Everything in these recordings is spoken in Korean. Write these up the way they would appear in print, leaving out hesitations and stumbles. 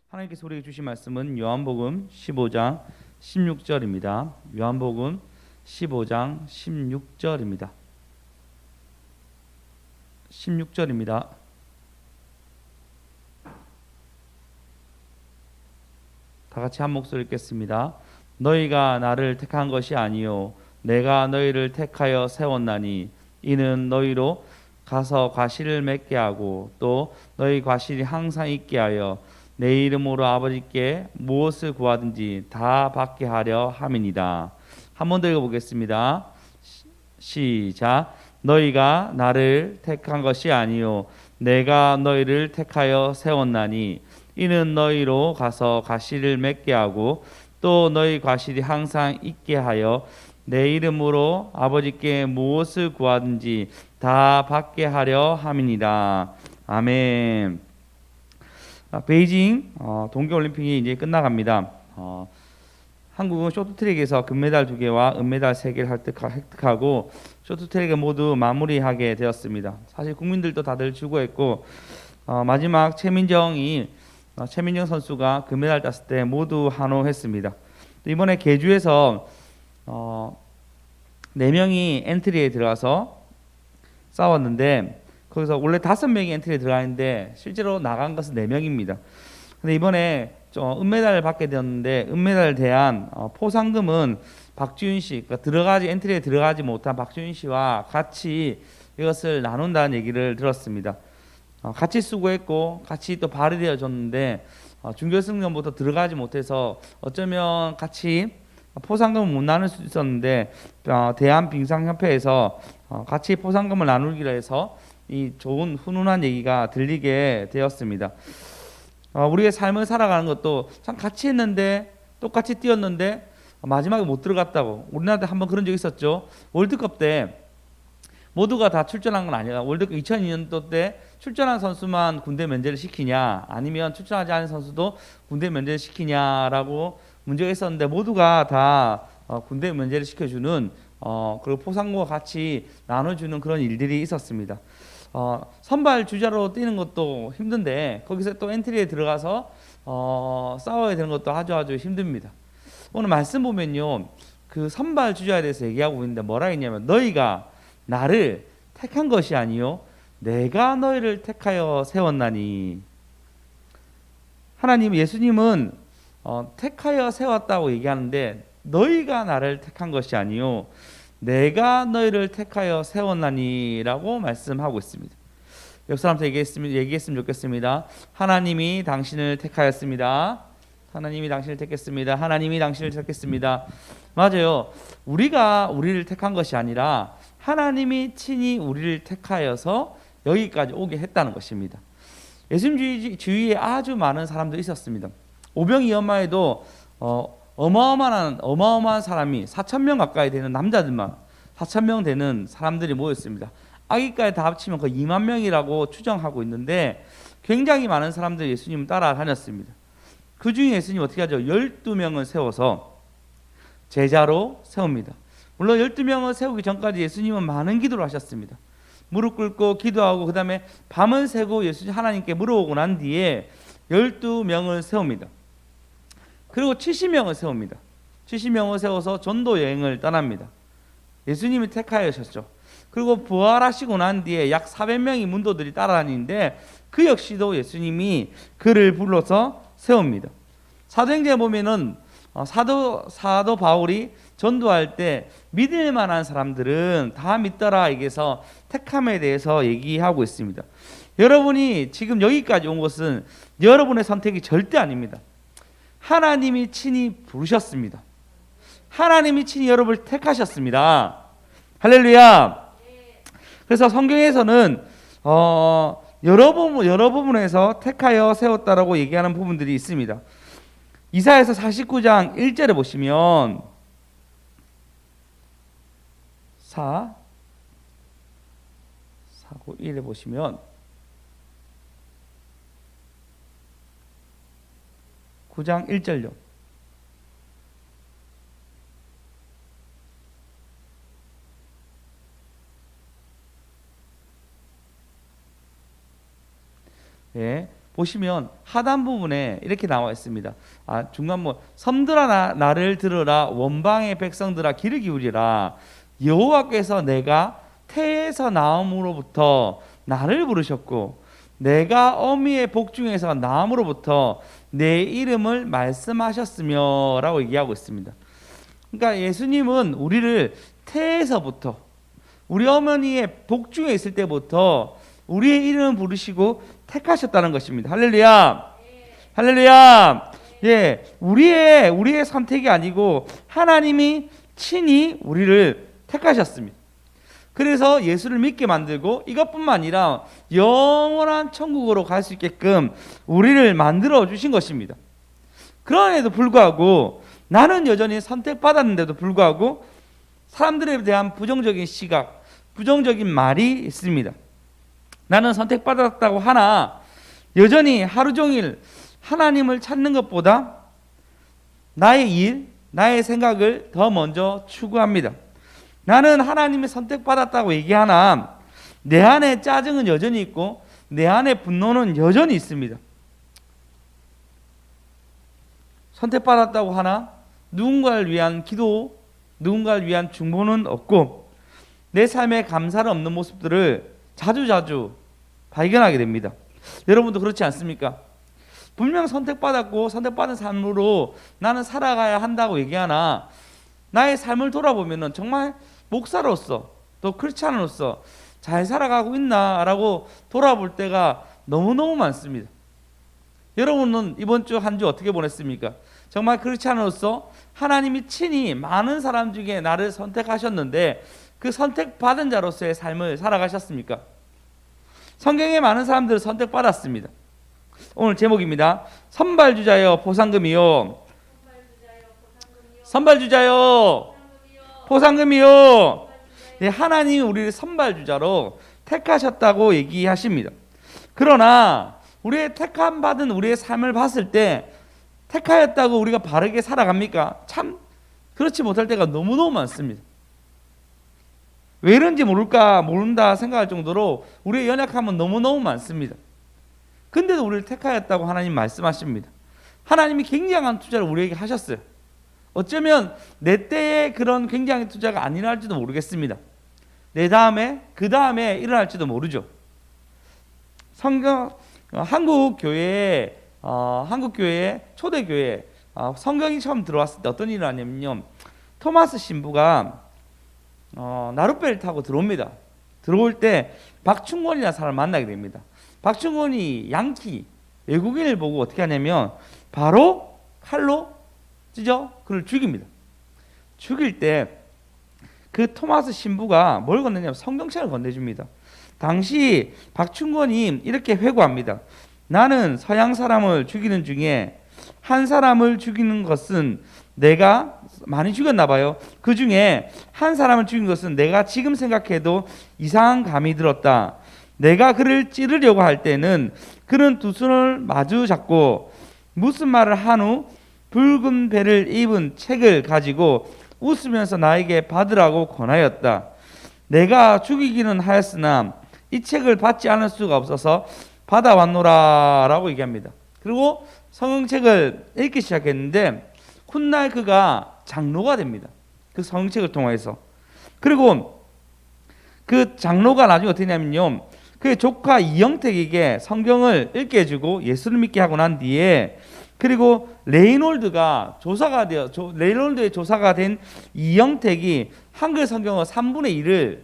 하나님께서 우리에게 주신 말씀은 요한복음 15장 16절입니다. 요한복음 15장 16절입니다. 16절입니다. 다 같이 한 목소리 읽겠습니다. 너희가 나를 택한 것이 아니요 내가 너희를 택하여 세웠나니 이는 너희로 가서 과실을 맺게 하고 또 너희 과실이 항상 있게 하여 내 이름으로 아버지께 무엇을 구하든지 다 받게 하려 함이니라. 한 번 더 읽어보겠습니다. 시작. 너희가 나를 택한 것이 아니요 내가 너희를 택하여 세웠나니 이는 너희로 가서 과실을 맺게 하고 또 너희 과실이 항상 있게 하여 내 이름으로 아버지께 무엇을 구하든지 다 받게 하려 함이니라. 아멘. 베이징 동계올림픽이 이제 끝나갑니다. 한국은 쇼트트랙에서 금메달 2개와 은메달 3개를 획득하고 쇼트트랙을 모두 마무리하게 되었습니다. 사실 국민들도 다들 주고했고 마지막 최민정 선수가 금메달 땄을 때 모두 환호했습니다. 이번에 계주에서 4명이 엔트리에 들어가서 싸웠는데 거기서 원래 5명이 엔트리에 들어가는데 실제로 나간 것은 4명입니다. 근데 이번에 은메달을 받게 되었는데 은메달에 대한 포상금은 박지훈 씨, 그러니까 엔트리에 들어가지 못한 박지훈 씨와 같이 이것을 나눈다는 얘기를 들었습니다. 같이 수고했고 같이 또 발휘되어 줬는데 준결승전부터 들어가지 못해서 어쩌면 같이 포상금을 못 나눌 수 있었는데 대한빙상협회에서 같이 포상금을 나누기로 해서 이 좋은 훈훈한 얘기가 들리게 되었습니다. 우리의 삶을 살아가는 것도 참 같이 했는데 똑같이 뛰었는데 마지막에 못 들어갔다고 우리나라도 한번 그런 적 있었죠. 월드컵 때 모두가 다 출전한 건 아니라 월드컵 2002년도 때 출전한 선수만 군대 면제를 시키냐 아니면 출전하지 않은 선수도 군대 면제를 시키냐라고 문제가 있었는데 모두가 다 군대 면제를 시켜주는 그리고 포상금과 같이 나눠주는 그런 일들이 있었습니다. 선발 주자로 뛰는 것도 힘든데 거기서 또 엔트리에 들어가서 싸워야 되는 것도 아주 힘듭니다. 오늘 말씀 보면요, 그 선발 주자에 대해서 얘기하고 있는데 뭐라 했냐면 너희가 나를 택한 것이 아니요 내가 너희를 택하여 세웠나니. 하나님, 예수님은 택하여 세웠다고 얘기하는데 너희가 나를 택한 것이 아니요 내가 너희를 택하여 세웠나니라고 말씀하고 있습니다. 옆 사람한테 얘기했으면 좋겠습니다. 하나님이 당신을 택하였습니다. 하나님이 당신을 택했습니다. 하나님이 당신을 택했습니다. 맞아요. 우리가 우리를 택한 것이 아니라 하나님이 친히 우리를 택하여서 여기까지 오게 했다는 것입니다. 예수님 주위에 아주 많은 사람들이 있었습니다. 오병이어마에도 어마어마한 사람이 4,000명 가까이 되는 남자들만 4,000명 되는 사람들이 모였습니다. 아기까지 다 합치면 거의 2만 명이라고 추정하고 있는데 굉장히 많은 사람들이 예수님을 따라다녔습니다. 그 중에 예수님 어떻게 하죠? 12명을 세워서 제자로 세웁니다. 물론 12명을 세우기 전까지 예수님은 많은 기도를 하셨습니다. 무릎 꿇고 기도하고 그 다음에 밤을 새고 예수님 하나님께 물어보고 난 뒤에 12명을 세웁니다. 그리고 70명을 세웁니다. 70명을 세워서 전도 여행을 떠납니다. 예수님이 택하셨죠. 그리고 부활하시고 난 뒤에 약 400명의 문도들이 따라다니는데 그 역시도 예수님이 그를 불러서 세웁니다. 사도행전에 보면은 사도 바울이 전도할 때 믿을 만한 사람들은 다 믿더라 얘기해서 택함에 대해서 얘기하고 있습니다. 여러분이 지금 여기까지 온 것은 여러분의 선택이 절대 아닙니다. 하나님이 친히 부르셨습니다. 하나님이 친히 여러분을 택하셨습니다. 할렐루야. 그래서 성경에서는 여러 부분에서 택하여 세웠다라고 얘기하는 부분들이 있습니다. 이사야서 49장 1절에 보시면 4:1에 보시면 9장 1절요. 예, 보시면 하단 부분에 이렇게 나와 있습니다. 중간 섬들아 나를 들으라, 원방의 백성들아 귀를 기울이라. 여호와께서 내가 태에서 나옴으로부터 나를 부르셨고 내가 어미의 복중에서 나옴으로부터 내 이름을 말씀하셨으며 라고 얘기하고 있습니다. 그러니까 예수님은 우리를 태에서부터, 우리 어머니의 복중에 있을 때부터 우리의 이름을 부르시고 택하셨다는 것입니다. 할렐루야. 할렐루야. 예, 우리의 선택이 아니고 하나님이 친히 우리를 택하셨습니다. 그래서 예수를 믿게 만들고 이것뿐만 아니라 영원한 천국으로 갈 수 있게끔 우리를 만들어 주신 것입니다. 그럼에도 불구하고 나는 여전히 선택받았는데도 불구하고 사람들에 대한 부정적인 시각, 부정적인 말이 있습니다. 나는 선택받았다고 하나 여전히 하루 종일 하나님을 찾는 것보다 나의 일, 나의 생각을 더 먼저 추구합니다. 나는 하나님이 선택받았다고 얘기하나 내 안에 짜증은 여전히 있고 내 안에 분노는 여전히 있습니다. 선택받았다고 하나 누군가를 위한 기도, 누군가를 위한 중보는 없고 내 삶에 감사를 없는 모습들을 자주자주 발견하게 됩니다. 여러분도 그렇지 않습니까? 분명 선택받았고 선택받은 삶으로 나는 살아가야 한다고 얘기하나 나의 삶을 돌아보면 정말 목사로서 또 크리스찬으로서 잘 살아가고 있나라고 돌아볼 때가 너무너무 많습니다. 여러분은 이번 주 한 주 어떻게 보냈습니까? 정말 크리스찬으로서 하나님이 친히 많은 사람 중에 나를 선택하셨는데 그 선택받은 자로서의 삶을 살아가셨습니까? 성경에 많은 사람들을 선택받았습니다. 오늘 제목입니다. 선발주자여 보상금이요. 선발주자여 보상금이요. 네, 하나님이 우리를 선발주자로 택하셨다고 얘기하십니다. 그러나 우리의 택함받은 우리의 삶을 봤을 때 택하였다고 우리가 바르게 살아갑니까? 참 그렇지 못할 때가 너무너무 많습니다. 왜 이런지 모른다 생각할 정도로 우리의 연약함은 너무너무 많습니다. 근데도 우리를 택하였다고 하나님 말씀하십니다. 하나님이 굉장한 투자를 우리에게 하셨어요. 어쩌면 내 때에 그런 굉장한 투자가 안 일어날지도 모르겠습니다. 내 다음에 그 다음에 일어날지도 모르죠. 한국 교회 초대교회 성경이 처음 들어왔을 때 어떤 일이 일어났냐면요. 토마스 신부가 나룻배를 타고 들어옵니다. 들어올 때 박충권이라는 사람을 만나게 됩니다. 박충권이 양키 외국인을 보고 어떻게 하냐면 바로 칼로 찢어 그를 죽입니다. 죽일 때 그 토마스 신부가 뭘 건네냐면 성경책을 건네줍니다. 당시 박충권이 이렇게 회고합니다. 나는 서양 사람을 죽이는 중에 한 사람을 죽이는 것은 내가 많이 죽였나 봐요. 그 중에 한 사람을 죽인 것은 내가 지금 생각해도 이상한 감이 들었다. 내가 그를 찌르려고 할 때는 그는 두 손을 마주 잡고 무슨 말을 한 후 붉은 배를 입은 책을 가지고 웃으면서 나에게 받으라고 권하였다. 내가 죽이기는 하였으나 이 책을 받지 않을 수가 없어서 받아왔노라 라고 얘기합니다. 그리고 성경책을 읽기 시작했는데 훗날 그가 장로가 됩니다. 그 성경책을 통해서. 그리고 그 장로가 나중에 어떻게 되냐면요. 그의 조카 이영택에게 성경을 읽게 해주고 예수를 믿게 하고 난 뒤에 그리고 레이놀드의 조사가 된 이영택이 한글 성경의 3분의 1을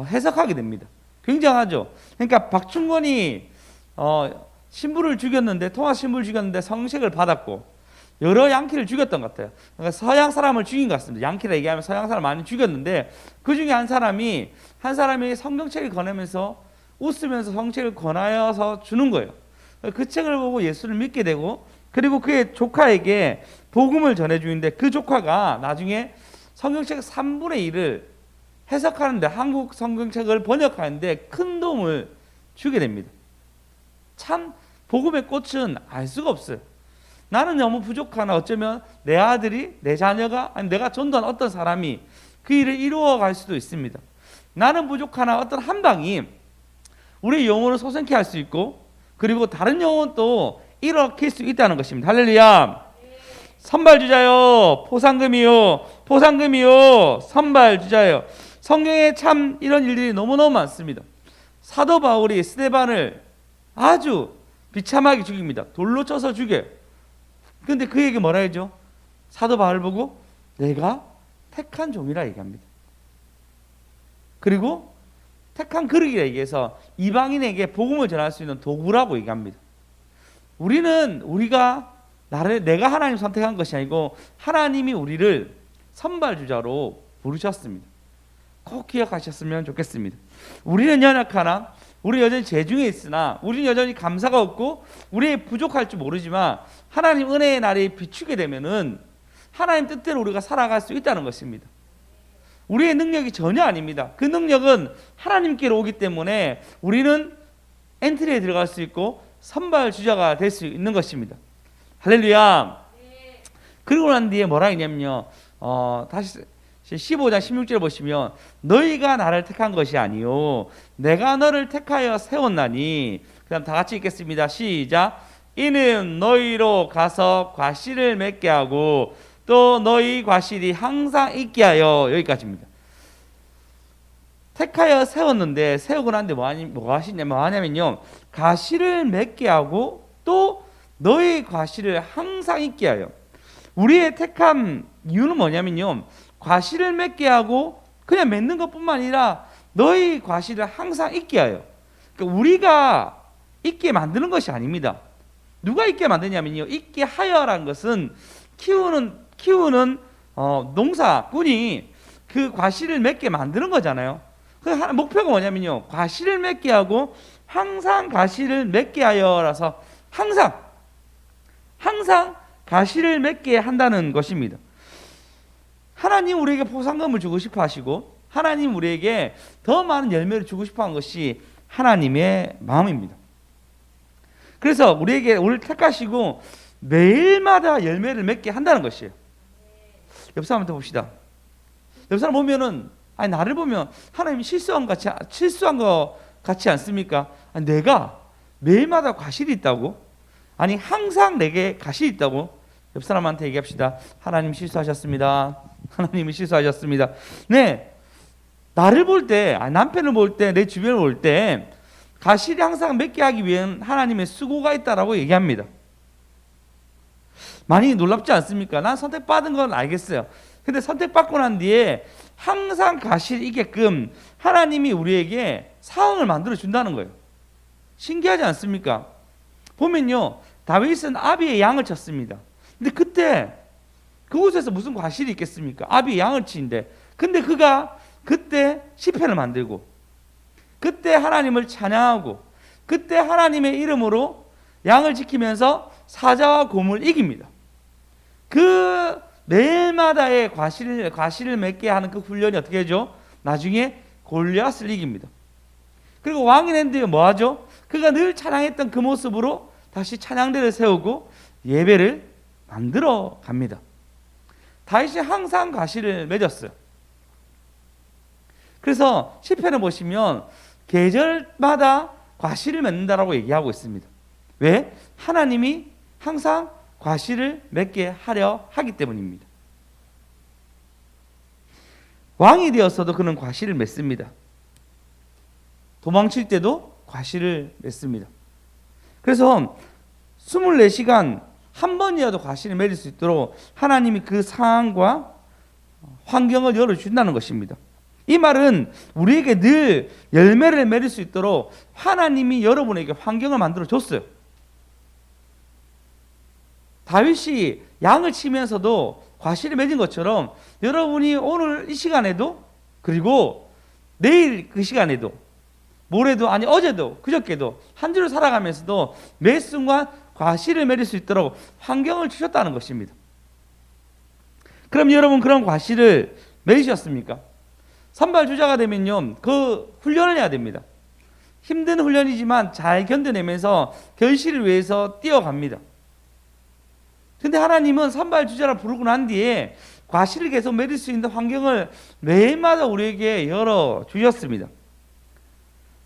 해석하게 됩니다. 굉장하죠. 그러니까 박충권이 신부를 죽였는데 토마스 신부를 죽였는데 성책을 받았고 여러 양키를 죽였던 것 같아요. 그러니까 서양 사람을 죽인 것 같습니다. 양키라 얘기하면 서양 사람 많이 죽였는데 그 중에 한 사람이 성경책을 권하면서 웃으면서 성책을 권하여서 주는 거예요. 그 책을 보고 예수를 믿게 되고 그리고 그의 조카에게 복음을 전해주는데 그 조카가 나중에 성경책 3분의 1을 해석하는데 한국 성경책을 번역하는데 큰 도움을 주게 됩니다. 참 복음의 꽃은 알 수가 없어요. 나는 너무 부족하나 어쩌면 내 아들이 내 자녀가 아니 내가 전도한 어떤 사람이 그 일을 이루어갈 수도 있습니다. 나는 부족하나 어떤 한 방이 우리 영혼을 소생케 할 수 있고 그리고 다른 영혼 또 일으킬 수 있다는 것입니다. 할렐루야. 선발주자요, 포상금이요, 포상금이요, 선발주자요. 성경에 참 이런 일들이 너무너무 많습니다. 사도 바울이 스데반을 아주 비참하게 죽입니다. 돌로 쳐서 죽여요. 근데 그에게 뭐라 하죠? 사도 바울 보고 내가 택한 종이라 얘기합니다. 그리고 택한 그릇이라 얘기해서 이방인에게 복음을 전할 수 있는 도구라고 얘기합니다. 우리가 내가 하나님 선택한 것이 아니고 하나님이 우리를 선발주자로 부르셨습니다. 꼭 기억하셨으면 좋겠습니다. 우리는 연약하나 우리 여전히 죄중에 있으나 우리는 여전히 감사가 없고 우리의 부족할 줄 모르지만 하나님 은혜의 날이 비추게 되면은 하나님 뜻대로 우리가 살아갈 수 있다는 것입니다. 우리의 능력이 전혀 아닙니다. 그 능력은 하나님께로 오기 때문에 우리는 엔트리에 들어갈 수 있고 선발주자가 될 수 있는 것입니다. 할렐루야. 그리고 난 뒤에 뭐라 했냐면요, 다시 15장 16절 보시면 너희가 나를 택한 것이 아니요 내가 너를 택하여 세웠나니. 그 다음 다 같이 읽겠습니다. 시작. 이는 너희로 가서 과실을 맺게 하고 또 너희 과실이 항상 있게 하여. 여기까지입니다. 택하여 세웠는데 세우고 난 뒤에 뭐 하냐면요 과실을 맺게 하고 또 너희 과실을 항상 있게 하여. 우리의 택함 이유는 뭐냐면요 과실을 맺게 하고 그냥 맺는 것뿐만 아니라 너희 과실을 항상 있게 하여. 그러니까 우리가 있게 만드는 것이 아닙니다. 누가 있게 만드냐면요 있게 하여라는 것은 키우는 농사꾼이 그 과실을 맺게 만드는 거잖아요. 그 목표가 뭐냐면요 과실을 맺게 하고 항상 과실을 맺게 하여라서 항상 과실을 맺게 한다는 것입니다. 하나님 우리에게 포상금을 주고 싶어 하시고 하나님 우리에게 더 많은 열매를 주고 싶어 한 것이 하나님의 마음입니다. 그래서 우리를 택하시고 매일마다 열매를 맺게 한다는 것이에요. 옆 사람한테 봅시다. 옆 사람 보면은 나를 보면 하나님이 실수한 거 같지 않습니까? 내가 매일마다 과실이 있다고? 항상 내게 과실이 있다고? 옆 사람한테 얘기합시다. 하나님 실수하셨습니다. 하나님이 실수하셨습니다. 네, 나를 볼 때, 남편을 볼 때, 내 주변을 볼 때 과실이 항상 맺게 하기 위한 하나님의 수고가 있다라고 얘기합니다. 많이 놀랍지 않습니까? 난 선택받은 건 알겠어요. 근데 선택받고 난 뒤에 항상 과실이 있게끔 하나님이 우리에게 상황을 만들어 준다는 거예요. 신기하지 않습니까? 보면요 다윗은 아비의 양을 쳤습니다. 근데 그때 그곳에서 무슨 과실이 있겠습니까? 아비의 양을 치는데 근데 그가 그때 시편을 만들고 그때 하나님을 찬양하고 그때 하나님의 이름으로 양을 지키면서 사자와 곰을 이깁니다. 그 매일마다의 과실을 맺게 하는 그 훈련이 어떻게 하죠? 나중에 골리앗을 이깁니다. 그리고 왕이 된 뒤에 뭐 하죠? 그가 늘 찬양했던 그 모습으로 다시 찬양대를 세우고 예배를 만들어 갑니다. 다윗이 항상 과실을 맺었어요. 그래서 시편을 보시면 계절마다 과실을 맺는다라고 얘기하고 있습니다. 왜? 하나님이 항상 과실을 맺게 하려 하기 때문입니다. 왕이 되었어도 그는 과실을 맺습니다. 도망칠 때도 과실을 맺습니다. 그래서 24시간 한 번이라도 과실을 맺을 수 있도록 하나님이 그 상황과 환경을 열어준다는 것입니다. 이 말은 우리에게 늘 열매를 맺을 수 있도록 하나님이 여러분에게 환경을 만들어 줬어요. 다윗이 양을 치면서도 과실을 맺은 것처럼 여러분이 오늘 이 시간에도 그리고 내일 그 시간에도 모레도 어제도 그저께도 한 주를 살아가면서도 매 순간 과실을 맺을 수 있도록 환경을 주셨다는 것입니다. 그럼 여러분 그런 과실을 맺으셨습니까? 선발주자가 되면요 그 훈련을 해야 됩니다. 힘든 훈련이지만 잘 견뎌내면서 결실을 위해서 뛰어갑니다. 근데 하나님은 선발주자를 부르고 난 뒤에 과실을 계속 맺을 수 있는 환경을 매일마다 우리에게 열어주셨습니다.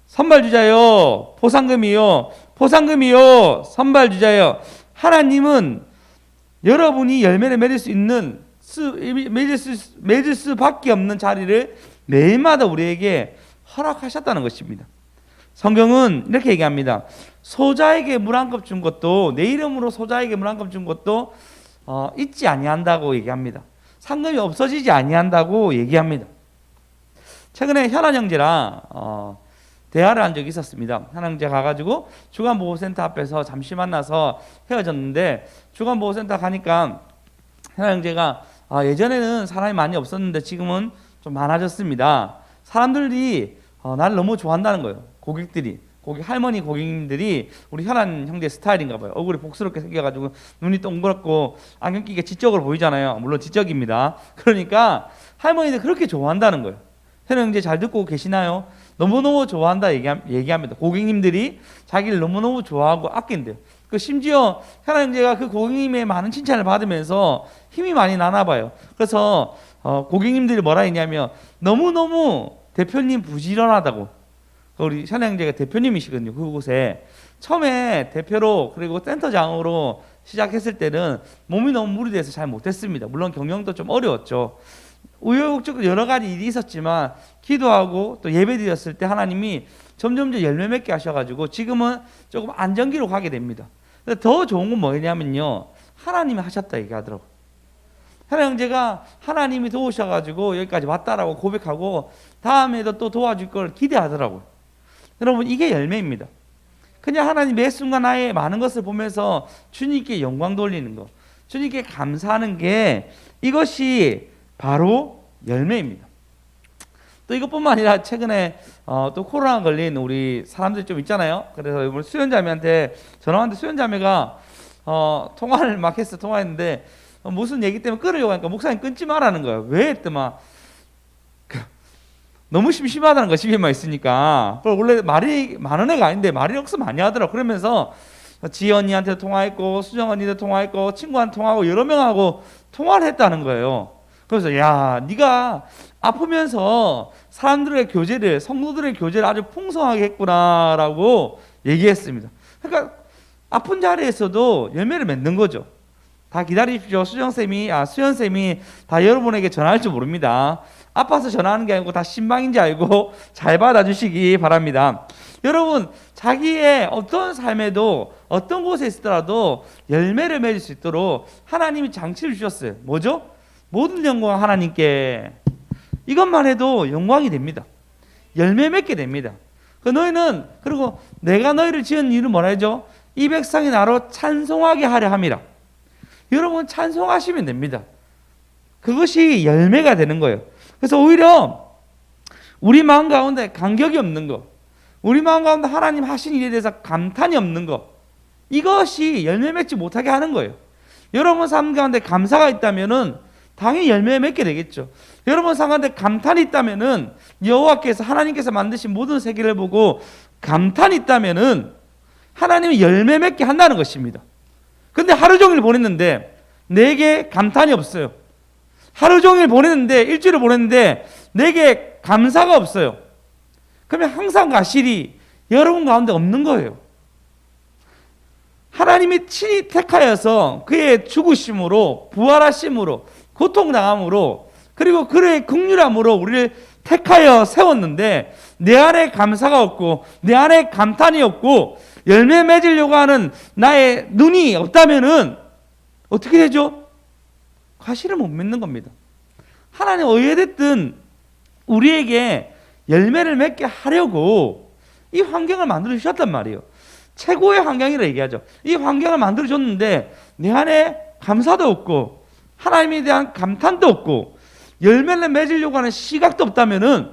선발주자요, 포상금이요, 포상금이요, 선발주자요. 하나님은 여러분이 열매를 맺을 수 있는 맺을 수밖에 없는 자리를 매일마다 우리에게 허락하셨다는 것입니다. 성경은 이렇게 얘기합니다. 소자에게 물 한 컵 준 것도, 내 이름으로 소자에게 물 한 컵 준 것도 잊지 아니한다고 얘기합니다. 상금이 없어지지 아니한다고 얘기합니다. 최근에 현안 형제랑 대화를 한 적이 있었습니다. 현안 형제 가가지고 주간보호센터 앞에서 잠시 만나서 헤어졌는데, 주간보호센터 가니까 현안 형제가 예전에는 사람이 많이 없었는데 지금은 좀 많아졌습니다. 사람들이 나를 너무 좋아한다는 거예요. 할머니 고객님들이 우리 현안 형제 스타일인가 봐요. 얼굴이 복스럽게 생겨가지고 눈이 동그랗고 안경 끼기가 지적으로 보이잖아요. 물론 지적입니다. 그러니까 할머니들 그렇게 좋아한다는 거예요. 현안 형제 잘 듣고 계시나요? 너무너무 좋아한다 얘기합니다. 고객님들이 자기를 너무너무 좋아하고 아낀대요. 심지어 현안 형제가 그 고객님의 많은 칭찬을 받으면서 힘이 많이 나나 봐요. 그래서 고객님들이 뭐라 했냐면, 너무너무 대표님 부지런하다고. 우리 현안 형제가 대표님이시거든요. 그곳에 처음에 대표로 그리고 센터장으로 시작했을 때는 몸이 너무 무리돼서 잘 못했습니다. 물론 경영도 좀 어려웠죠. 우여곡절 여러 가지 일이 있었지만 기도하고 또 예배 드렸을 때 하나님이 점점 열매 맺게 하셔가지고 지금은 조금 안정기로 가게 됩니다. 근데 더 좋은 건 뭐냐면요, 하나님이 하셨다 얘기하더라고요. 현안 형제가 하나님이 도우셔가지고 여기까지 왔다라고 고백하고 다음에도 또 도와줄 걸 기대하더라고요. 여러분, 이게 열매입니다. 그냥 하나님 매 순간 나의 많은 것을 보면서 주님께 영광 돌리는 것, 주님께 감사하는 게, 이것이 바로 열매입니다. 또 이것뿐만 아니라 최근에 또 코로나 걸린 우리 사람들 좀 있잖아요. 그래서 이번 수연자매한테 전화 왔는데, 수연자매가 통화를 막 했어. 통화했는데 무슨 얘기 때문에 끊으려고 하니까 목사님 끊지 말라는 거예요. 왜 했더만 너무 심심하다는 거야, 집에만 있으니까. 원래 말이 많은 애가 아닌데 말이 억수 많이 하더라고. 그러면서 지혜 언니한테 통화했고 수정 언니한테 통화했고 친구한테 통화하고 여러 명하고 통화를 했다는 거예요. 그래서 야, 네가 아프면서 사람들의 교제를, 성도들의 교제를 아주 풍성하게 했구나라고 얘기했습니다. 그러니까 아픈 자리에서도 열매를 맺는 거죠. 다 기다리십시오. 수연쌤이 다 여러분에게 전화할 줄 모릅니다. 아파서 전화하는 게 아니고 다 신방인지 알고 잘 받아주시기 바랍니다. 여러분, 자기의 어떤 삶에도 어떤 곳에 있더라도 열매를 맺을 수 있도록 하나님이 장치를 주셨어요. 뭐죠? 모든 영광 하나님께. 이것만 해도 영광이 됩니다. 열매 맺게 됩니다. 너희는, 그리고 내가 너희를 지은 이유는 뭐라 하죠? 이 백성이 나로 찬송하게 하려 함이라. 여러분, 찬송하시면 됩니다. 그것이 열매가 되는 거예요. 그래서 오히려 우리 마음 가운데 간격이 없는 거, 우리 마음 가운데 하나님 하신 일에 대해서 감탄이 없는 거, 이것이 열매 맺지 못하게 하는 거예요. 여러분 삶 가운데 감사가 있다면은 당연히 열매 맺게 되겠죠. 여러분 삶 가운데 감탄이 있다면은, 여호와께서 하나님께서 만드신 모든 세계를 보고 감탄이 있다면은 하나님이 열매 맺게 한다는 것입니다. 근데 하루 종일 보냈는데 내게 감탄이 없어요. 하루 종일 보냈는데, 일주일을 보냈는데 내게 감사가 없어요. 그러면 항상 가실이 여러분 가운데 없는 거예요. 하나님이 친히 택하여서 그의 죽으심으로, 부활하심으로, 고통당함으로, 그리고 그의 긍휼함으로 우리를 택하여 세웠는데 내 안에 감사가 없고 내 안에 감탄이 없고 열매 맺으려고 하는 나의 눈이 없다면은 어떻게 되죠? 과실을 못 맺는 겁니다. 하나님 어찌됐든 우리에게 열매를 맺게 하려고 이 환경을 만들어 주셨단 말이에요. 최고의 환경이라 얘기하죠. 이 환경을 만들어 줬는데 내 안에 감사도 없고 하나님에 대한 감탄도 없고 열매를 맺으려고 하는 시각도 없다면은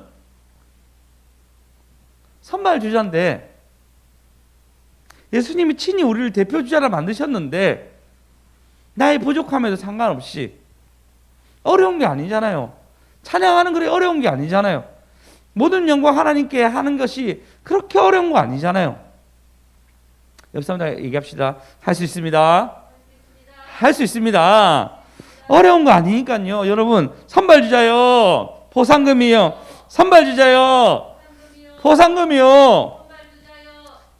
선발주자인데, 예수님이 친히 우리를 대표주자라 만드셨는데 나의 부족함에도 상관없이, 어려운 게 아니잖아요. 찬양하는 것이 어려운 게 아니잖아요. 모든 영광 하나님께 하는 것이 그렇게 어려운 거 아니잖아요. 옆 사람들 얘기합시다. 할 수 있습니다. 할 수 있습니다. 어려운 거 아니니까요. 여러분, 선발주자요, 포상금이요. 선발주자요, 포상금이요.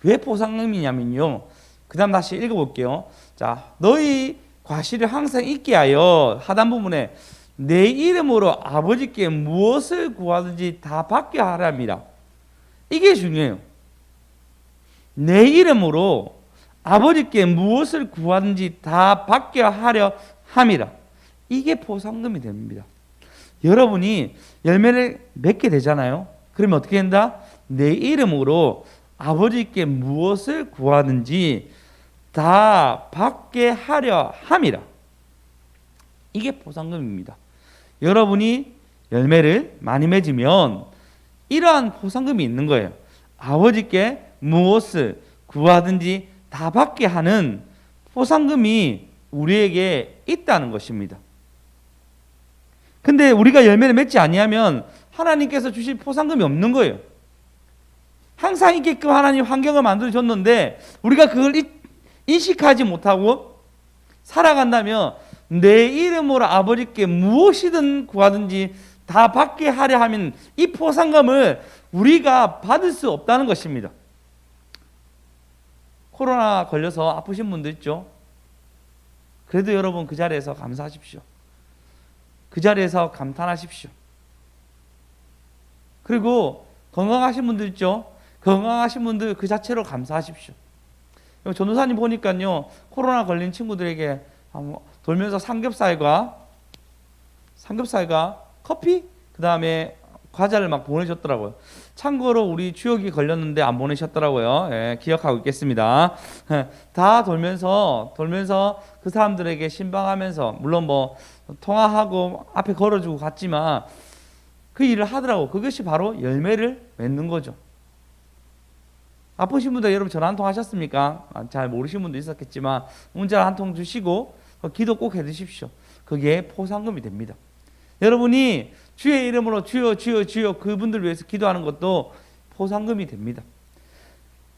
왜 포상금이냐면요. 그 다음 다시 읽어볼게요. 자, 너희 과실을 항상 있게 하여 하단 부분에 내 이름으로 아버지께 무엇을 구하든지 다 받게 하랍니다. 이게 중요해요. 내 이름으로 아버지께 무엇을 구하든지 다 받게 하려 함이라. 이게 포상금이 됩니다. 여러분이 열매를 맺게 되잖아요. 그러면 어떻게 된다? 내 이름으로 아버지께 무엇을 구하든지 다 받게 하려 함이라. 이게 포상금입니다. 여러분이 열매를 많이 맺으면 이러한 포상금이 있는 거예요. 아버지께 무엇을 구하든지 다 받게 하는 포상금이 우리에게 있다는 것입니다. 근데 우리가 열매를 맺지 아니하면 하나님께서 주실 포상금이 없는 거예요. 항상 있게끔 하나님 환경을 만들어 줬는데 우리가 그걸 인식하지 못하고 살아간다면 내 이름으로 아버지께 무엇이든 구하든지 다 받게 하려 하면 이 포상금을 우리가 받을 수 없다는 것입니다. 코로나 걸려서 아프신 분들 있죠? 그래도 여러분 그 자리에서 감사하십시오. 그 자리에서 감탄하십시오. 그리고 건강하신 분들 있죠? 건강하신 분들 그 자체로 감사하십시오. 전도사님 보니까요, 코로나 걸린 친구들에게 돌면서 삼겹살과 커피, 그 다음에 과자를 막 보내셨더라고요. 참고로 우리 주혁이 걸렸는데 안 보내셨더라고요. 예, 기억하고 있겠습니다. 다 돌면서 그 사람들에게 신방하면서, 물론 뭐 통화하고 앞에 걸어주고 갔지만 그 일을 하더라고. 그것이 바로 열매를 맺는 거죠. 아프신 분들 여러분 전화 한 통 하셨습니까? 잘 모르시는 분도 있었겠지만 문자 한 통 주시고 기도 꼭 해주십시오. 그게 포상금이 됩니다. 여러분이 주의 이름으로 주여 주여 주여 그분들 위해서 기도하는 것도 포상금이 됩니다.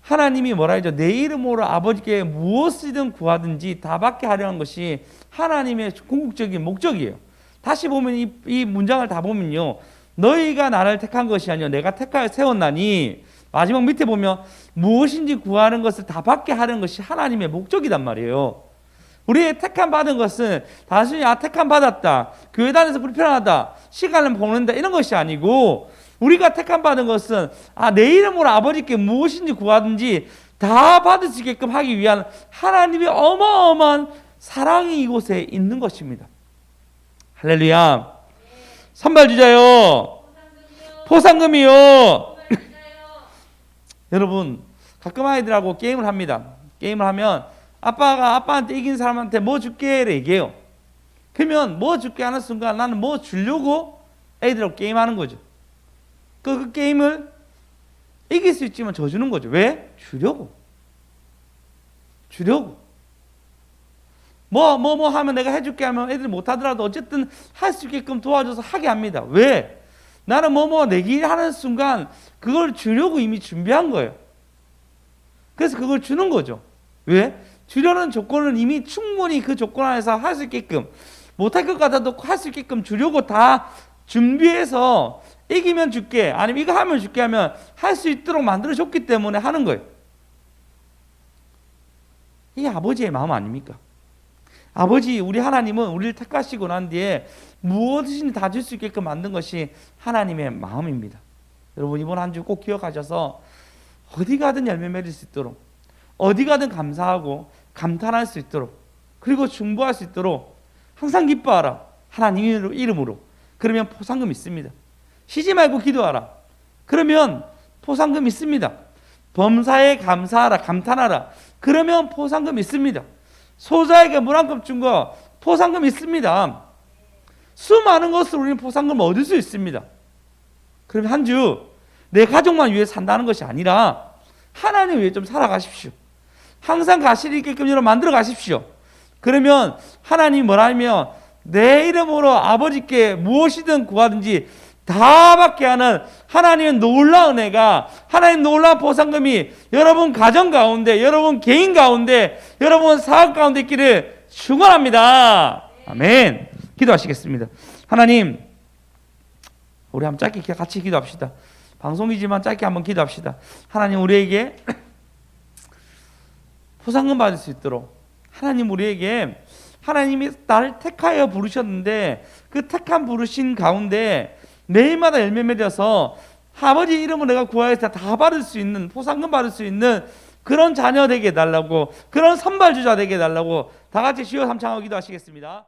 하나님이 뭐라 하죠? 내 이름으로 아버지께 무엇이든 구하든지 다 받게 하려는 것이 하나님의 궁극적인 목적이에요. 다시 보면 이 문장을 다 보면요, 너희가 나를 택한 것이 아니요 내가 택하여 세웠나니, 마지막 밑에 보면 무엇인지 구하는 것을 다 받게 하는 것이 하나님의 목적이단 말이에요. 우리의 택함 받은 것은 단순히 택함 받았다, 교회 다녀서 불편하다, 시간을 보낸다 이런 것이 아니고, 우리가 택함 받은 것은 내 이름으로 아버지께 무엇인지 구하든지 다 받을 수 있게끔 하기 위한 하나님의 어마어마한 사랑이 이곳에 있는 것입니다. 할렐루야. 선발 주자요. 포상금이요. 여러분 가끔 아이들하고 게임을 합니다. 게임을 하면 아빠가 아빠한테 이긴 사람한테 뭐 줄게 얘기해요. 그러면 뭐 줄게 하는 순간 나는 뭐 주려고 애들하고 게임하는 거죠. 그 게임을 이길 수 있지만 져주는 거죠. 왜? 주려고. 뭐 하면 내가 해줄게 하면 애들이 못하더라도 어쨌든 할 수 있게끔 도와줘서 하게 합니다. 왜? 나는 내기 하는 순간 그걸 주려고 이미 준비한 거예요. 그래서 그걸 주는 거죠. 왜? 주려는 조건은 이미 충분히 그 조건 안에서 할 수 있게끔, 못할 것 같아도 할 수 있게끔 주려고 다 준비해서 이기면 줄게, 아니면 이거 하면 줄게 하면 할 수 있도록 만들어줬기 때문에 하는 거예요. 이게 아버지의 마음 아닙니까? 아버지, 우리 하나님은 우리를 택하시고 난 뒤에 무엇이든지 다 줄 수 있게끔 만든 것이 하나님의 마음입니다. 여러분 이번 한 주 꼭 기억하셔서 어디 가든 열매 맺을 수 있도록, 어디 가든 감사하고 감탄할 수 있도록, 그리고 중보할 수 있도록 항상 기뻐하라. 하나님 이름으로. 그러면 포상금 있습니다. 쉬지 말고 기도하라. 그러면 포상금 있습니다. 범사에 감사하라, 감탄하라. 그러면 포상금 있습니다. 소자에게 물 한 컵 준 거 포상금 있습니다. 수많은 것을 우리는 포상금을 얻을 수 있습니다. 그러면 한 주 내 가족만 위해 산다는 것이 아니라 하나님 위해 좀 살아가십시오. 항상 가실 있게끔 여러분 만들어 가십시오. 그러면 하나님이 뭐라 하면 내 이름으로 아버지께 무엇이든 구하든지 다 받게 하는 하나님의 놀라운 은혜가, 하나님 놀라운 보상금이 여러분 가정 가운데, 여러분 개인 가운데, 여러분 사업 가운데 있기를 축원합니다. 아멘. 기도하시겠습니다. 하나님, 우리 한번 짧게 같이 기도합시다. 방송이지만 짧게 한번 기도합시다. 하나님, 우리에게 포상금 받을 수 있도록 하나님 우리에게 하나님이 나를 택하여 부르셨는데 그 택한 부르신 가운데 매일마다 열매 맺어서 아버지 이름으로 내가 구하여서 다 받을 수 있는 포상금 받을 수 있는 그런 자녀 되게 해달라고 그런 선발주자 되게 해달라고 다 같이 시호 삼창하고 기도하시겠습니다.